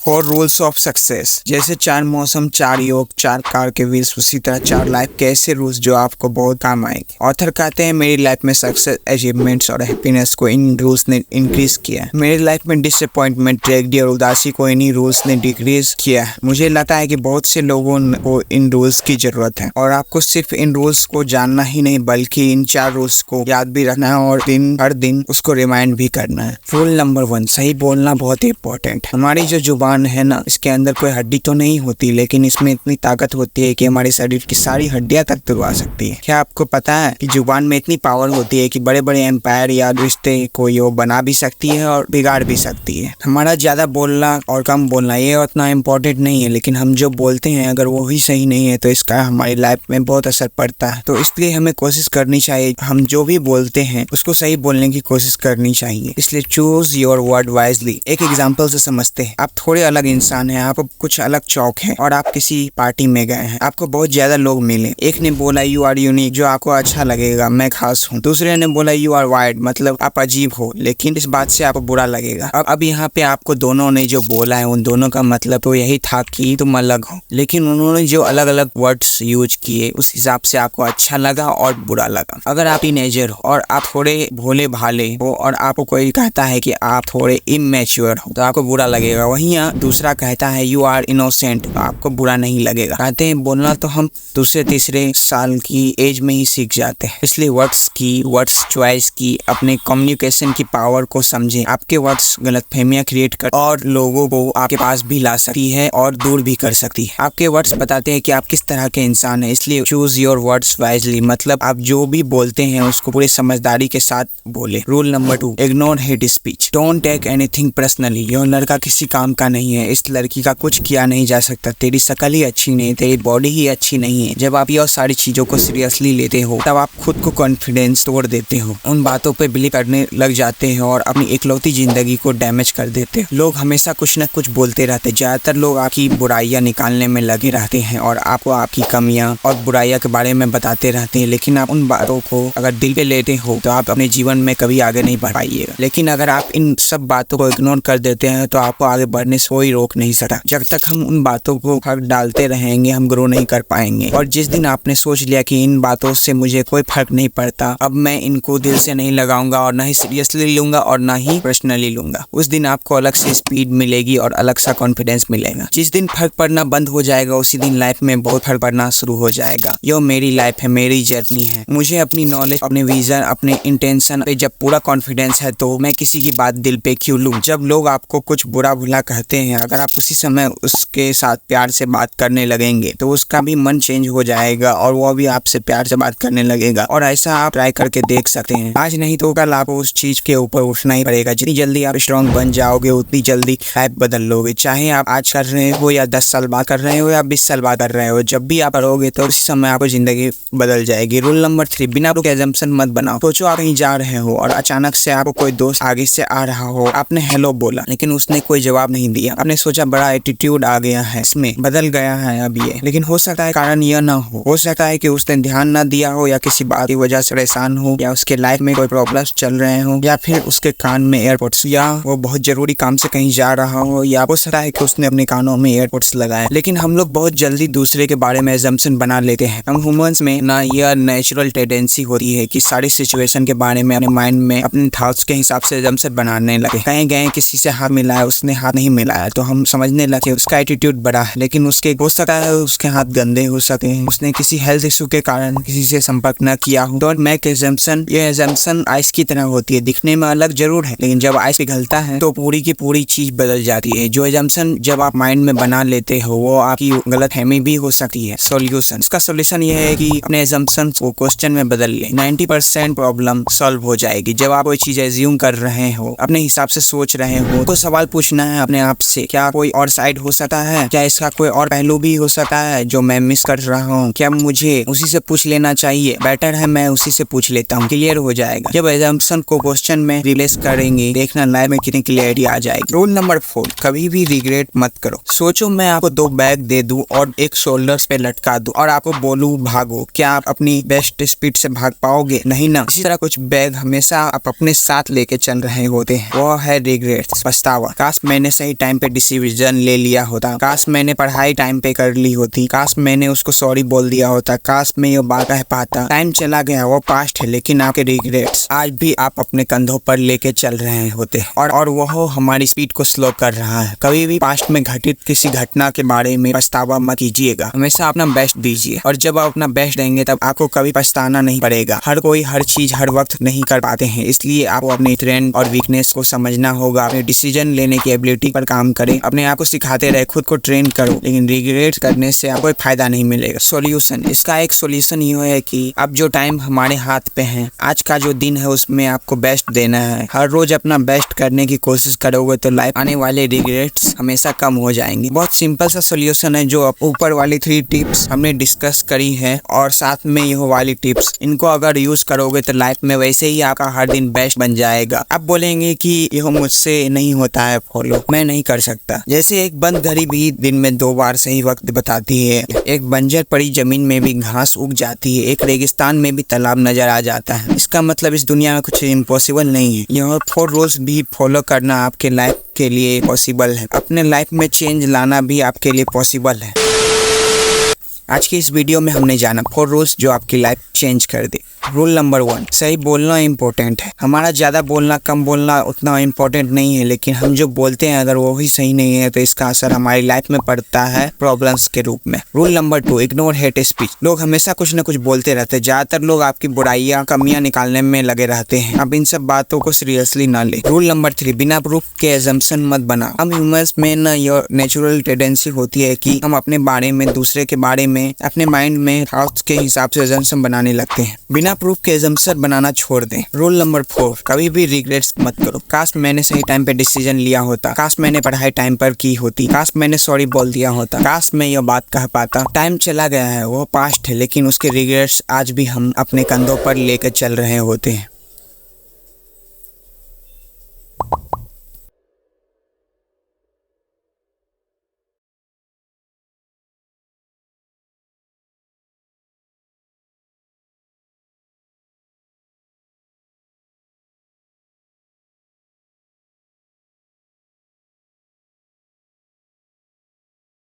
4 rules of success. जैसे 4 मौसम, 4 योग, 4 कार के व्हील्स, उसी तरह 4 लाइफ के ऐसे रूल्स जो आपको बहुत काम आएंगे। ऑथर कहते हैं मेरी लाइफ में सक्सेस, अचीवमेंट्स और हैप्पीनेस को इन रूल्स ने इंक्रीज किया है। मेरी लाइफ में डिसअपॉइंटमेंट, ट्रेजेडी और उदासी को इन्हीं रूल्स ने डिक्रीज किया है। मुझे लगता है कि बहुत से लोगों को इन रूल्स की जरूरत है और आपको सिर्फ इन रूल्स को जानना ही नहीं बल्कि इन 4 रूल्स को याद भी रखना है और हर दिन उसको रिमाइंड भी करना है। रूल नंबर 1, सही बोलना बहुत ही इंपॉर्टेंट। हमारी जो जुबान है ना, इसके अंदर कोई हड्डी तो नहीं होती लेकिन इसमें इतनी ताकत होती है कि हमारे शरीर की सारी हड्डियां तक तुड़वा सकती है। क्या आपको पता है कि जुबान में इतनी पावर होती है कि बड़े बड़े एम्पायर या रिश्ते को ये बना भी सकती है और बिगाड़ भी सकती है। हमारा ज्यादा बोलना और कम बोलना ये उतना इम्पोर्टेंट नहीं है, लेकिन हम जो बोलते हैं अगर वो ही सही नहीं है तो इसका हमारी लाइफ में बहुत असर पड़ता है। तो इसलिए हमें कोशिश करनी चाहिए, हम जो भी बोलते हैं उसको सही बोलने की कोशिश करनी चाहिए। इसलिए चूज योर वर्ड वाइजली। एक एग्जाम्पल से समझते हैं। आप थोड़े अलग इंसान हैं, आप कुछ अलग चौक हैं और आप किसी पार्टी में गए हैं। आपको बहुत ज्यादा लोग मिले। एक ने बोला यू आर यूनिक, जो आपको अच्छा लगेगा, मैं खास हूँ। दूसरे ने बोला यू आर वाइड, मतलब आप अजीब हो, लेकिन इस बात से आपको बुरा लगेगा। अब यहाँ पे आपको दोनों ने जो बोला है उन दोनों का मतलब तो यही था कि तुम अलग हो, लेकिन उन्होंने जो अलग अलग वर्ड्स यूज किए उस हिसाब से आपको अच्छा लगा और बुरा लगा। अगर आप टीनेजर हो और आप थोड़े भोले भाले हो और आपको कोई कहता है कि आप थोड़े इमैच्योर हो तो आपको बुरा लगेगा। वहीं दूसरा कहता है यू आर इनोसेंट तो आपको बुरा नहीं लगेगा। कहते हैं बोलना तो हम दूसरे तीसरे साल की एज में ही सीख जाते हैं। इसलिए वर्ड्स चॉइस की, अपने कम्युनिकेशन की पावर को समझें। आपके वर्ड्स गलतफहमियां क्रिएट कर और लोगों को आपके पास भी ला सकती है और दूर भी कर सकती है। आपके वर्ड्स बताते हैं कि आप किस तरह के इंसान हैं, इसलिए चूज योर वर्ड्स वाइजली। मतलब आप जो भी बोलते हैं उसको पूरी समझदारी के साथ बोले। Rule number 2, ignore hate speech. Don't take anything personally. यह लड़का किसी काम का नहीं है, इस लड़की का कुछ किया नहीं जा सकता, तेरी शक्ल ही अच्छी नहीं, तेरी बॉडी ही अच्छी नहीं है। जब आप ये सारी चीजों को सीरियसली लेते हो तब आप खुद को कॉन्फिडेंस तोड़ देते हो, उन बातों पे बिलीव करने लग जाते हैं और अपनी इकलौती जिंदगी को डैमेज कर देते हो। लोग हमेशा कुछ न कुछ बोलते रहते हैं। ज्यादातर लोग आपकी बुराइयां निकालने में लगे रहते हैं और आपको आपकी कमियां और बुराइयां के बारे में बताते रहते हैं, लेकिन आप उन बातों को अगर दिल पे लेते हो तो आप अपने जीवन में कभी आगे नहीं बढ़ पाइएगा। लेकिन अगर आप इन सब बातों को इग्नोर कर देते हैं तो आपको आगे बढ़ने से कोई रोक नहीं सकता। जब तक हम उन बातों को फर्क डालते रहेंगे हम ग्रो नहीं कर पाएंगे। और जिस दिन आपने सोच लिया कि इन बातों से मुझे कोई फर्क नहीं पड़ता, अब मैं इनको दिल से नहीं लगाऊंगा और ना ही सीरियसली लूंगा और ना ही पर्सनली लूंगा, उस दिन आपको अलग से स्पीड मिलेगी और अलग सा कॉन्फिडेंस मिलेगा। जिस दिन फर्क पड़ना बंद हो जाएगा उसी दिन लाइफ में बहुत फर्क पड़ना शुरू हो जाएगा। यो मेरी लाइफ है, मेरी जर्नी है। मुझे अपनी नॉलेज, अपने विजन, अपने इंटेंशन पे जब पूरा कॉन्फिडेंस है तो मैं किसी की बात दिल पे क्यों लूं। जब लोग आपको कुछ बुरा भला कहते हैं, अगर आप उसी समय उसके साथ प्यार से बात करने लगेंगे तो उसका भी मन चेंज हो जाएगा और वो भी आपसे प्यार से बात करने लगेगा। और ऐसा आप ट्राई करके देख सकते हैं। आज नहीं तो कल आपको उस चीज के ऊपर उठना ही पड़ेगा। जितनी जल्दी आप स्ट्रांग बन जाओगे उतनी जल्दी लाइफ बदल लोगे। चाहे आप आज कर रहे हो या 10 साल बाद कर रहे हो या 20 साल बाद कर रहे हो, जब भी आप करोगे तो उसी समय आपको जिंदगी बदल जाएगी। रूल नंबर 3, बिना एजम्पशन मत बनाओ। सोचो आप कहीं जा रहे हो और अचानक से आपको कोई दोस्त आगे से आ रहा हो, आपने हेलो बोला लेकिन उसने कोई जवाब नहीं दिया। आपने सोचा बड़ा एटीट्यूड आ गया है, इसमें बदल गया है अब ये, लेकिन हो सकता है कारण यह ना हो सकता है कि उसने ध्यान ना दिया हो या किसी बात की वजह से परेशान हो या उसके लाइफ में कोई प्रॉब्लम्स चल रहे हो या फिर उसके कान में एयरपोर्ट्स या वो बहुत जरूरी काम से कहीं जा रहा हो या हो सकता है कि उसने अपने कानों में एयरपोर्ट्स लगाए। लेकिन हम लोग बहुत जल्दी दूसरे के बारे में एजम्पशन बना लेते हैं। हम ह्यूमंस में ना यह नेचुरल टेंडेंसी होती है कि सारी सिचुएशन के बारे में अपने माइंड में अपने थॉट्स के हिसाब से एजम्पशन बनाने लगे। कहीं गए किसी से हाथ मिलाया, उसने हाथ नहीं मिलाया तो हम समझने लगे उसका एटीट्यूड बड़ा है, लेकिन उसके हो सकता है उसके हाथ गंदे हो सकते हैं, उसने किसी हेल्थ इशू के कारण किसी से संपर्क न किया हो। Don't make assumption. ये एजम्पशन आइस की तरह होती है, दिखने में अलग जरूर है लेकिन जब आइस पिघलता है तो पूरी की पूरी चीज बदल जाती है। जो एजम्पशन जब आप माइंड में बना लेते हो वो आपकी गलतफहमी भी हो सकती है। सॉल्यूशन, इसका सॉल्यूशन ये है कि अपने एजम्पशन को क्वेश्चन में बदलिए। 90% प्रॉब्लम सॉल्व हो जाएगी। जब आप कोई चीज एज्यूम कर रहे हो, अपने हिसाब से सोच रहे हो, तो सवाल पूछना है अपने आप से, क्या कोई और साइड हो सकता है, क्या इसका कोई और पहलू भी हो सकता है जो मैं मिस कर रहा हूँ, क्या मुझे उसी से पूछ लेना चाहिए, बेटर है मैं उसी से पूछ लेता हूँ। क्लियर हो जाएगा। जब एजम्पशन को क्वेश्चन में रिप्लेस करेंगे देखना लाइफ में कितनी क्लियरिटी आ जाएगी। रूल नंबर 4, कभी भी रिग्रेट मत करो। सोचो मैं आपको 2 बैग दे दूं और एक शोल्डर्स पे लटका दूं और आपको बोलूं भागो, क्या आप अपनी बेस्ट स्पीड से भाग पाओगे? नहीं ना। इसी तरह कुछ बैग हमेशा आप अपने साथ लेके चल रहे होते हैं, वो है रिग्रेट, पछतावा। काश मैंने सही टाइम टाइम पे डिसीजन ले लिया होता, काश मैंने पढ़ाई टाइम पे कर ली होती, काश मैंने उसको सॉरी बोल दिया होता, काश मैं ये बात कह पाता। टाइम चला गया, वो पास्ट है, लेकिन आपके रिग्रेट्स आज भी आप अपने कंधों पर लेके चल रहे होते और वो हमारी स्पीड को स्लो कर रहा है। कभी भी पास्ट में घटित किसी घटना के बारे में पछतावा मत कीजिएगा, हमेशा अपना बेस्ट दीजिए और जब आप अपना बेस्ट देंगे तब आपको कभी पछताना नहीं पड़ेगा। हर कोई हर चीज हर वक्त नहीं कर पाते हैं, इसलिए आपको अपनी स्ट्रेंथ और वीकनेस को समझना होगा। अपने डिसीजन लेने की एबिलिटी पर काम करें, अपने आप को सिखाते रहे, खुद को ट्रेन करो, लेकिन रिग्रेट करने से आपको कोई फायदा नहीं मिलेगा। सॉल्यूशन, इसका एक सॉल्यूशन ये है कि अब जो टाइम हमारे हाथ पे है, आज का जो दिन है उसमें आपको बेस्ट देना है। हर रोज अपना बेस्ट करने की कोशिश करोगे तो लाइफ आने वाले रिग्रेट्स हमेशा कम हो जाएंगे। बहुत सिंपल सा सॉल्यूशन है जो ऊपर वाली 3 टिप्स हमने डिस्कस करी है और साथ में ये वाली टिप्स, इनको अगर यूज करोगे तो लाइफ में वैसे ही आपका हर दिन बेस्ट बन जाएगा। आप बोलेंगे कि यह मुझसे नहीं होता है फॉलो, मैं नहीं कर सकता। जैसे एक बंद घड़ी भी दिन में 2 बार सही वक्त बताती है, एक बंजर पड़ी जमीन में भी घास उग जाती है, एक रेगिस्तान में भी तालाब नजर आ जाता है। इसका मतलब इस दुनिया में कुछ इम्पॉसिबल नहीं है। यह 4 रूल्स भी फॉलो करना आपके लाइफ के लिए पॉसिबल है, अपने लाइफ में चेंज लाना भी आपके लिए पॉसिबल है। आज की इस वीडियो में हमने जाना 4 रूल्स जो आपकी लाइफ चेंज कर दे। रूल नंबर 1, सही बोलना इम्पोर्टेंट है। हमारा ज़्यादा बोलना कम बोलना उतना इम्पोर्टेंट नहीं है, लेकिन हम जो बोलते हैं अगर वो ही सही नहीं है तो इसका असर हमारी लाइफ में पड़ता है प्रॉब्लम्स के रूप में। Rule number 2, ignore hate speech. लोग हमेशा कुछ न कुछ बोलते रहते हैं, ज़्यादातर लोग आपकी बुराइयां कमियां निकालने में लगे रहते हैं। अब इन सब बातों को सीरियसली ना ले। रूल नंबर 3, बिना प्रूफ के एजम्पशन मत बना। हम ह्यूमंस में न ये नेचुरल टेंडेंसी होती है कि हम अपने बारे में, दूसरे के बारे में, अपने माइंड में थॉट्स के हिसाब से एजम्पशन बनाने लगते हैं। बिना प्रूफ के एजम्पशन बनाना छोड़ दें। रूल नंबर 4, कभी भी रिग्रेट्स मत करो। काश मैंने सही टाइम पे डिसीजन लिया होता, काश मैंने पढ़ाई टाइम पर की होती, काश मैंने सॉरी बोल दिया होता, काश मैं ये बात कह पाता। टाइम चला गया है, वो पास्ट है, लेकिन उसके रिग्रेट्स आज भी हम अपने कंधों पर लेकर चल रहे होते हैं।